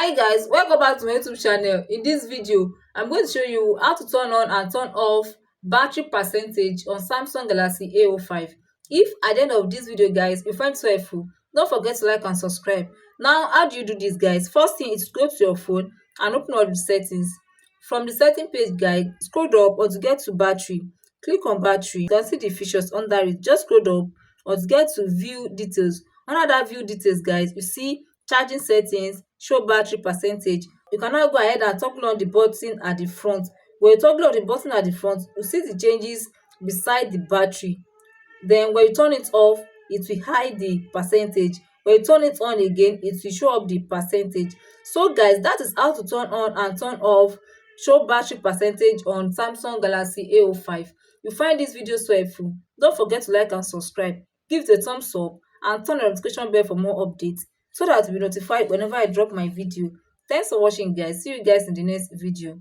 Hi guys, welcome back to my YouTube channel. In this video, I'm going to show you how to turn on and turn off battery percentage on Samsung Galaxy A05. If at the end of this video guys you find it so helpful, don't forget to like and subscribe. Now, how do you do this guys? First thing is to go to your phone and open up the settings. From the setting page guide, scroll up or to get to battery. Click on battery. You can see the features under it. Just scroll up or to get to view details. Under that view details guys, you see charging settings, show battery percentage. You can now go ahead and toggle on the button at the front. When you toggle on the button at the front, you see the changes beside the battery. Then when you turn it off, it will hide the percentage. When you turn it on again, it will show up the percentage. So guys, that is how to turn on and turn off show battery percentage on Samsung Galaxy A05. You find this video so helpful, don't forget to like and subscribe, give it a thumbs up and turn the notification bell for more updates so that you'll be notified whenever I drop my video. Thanks for watching guys. See you guys in the next video.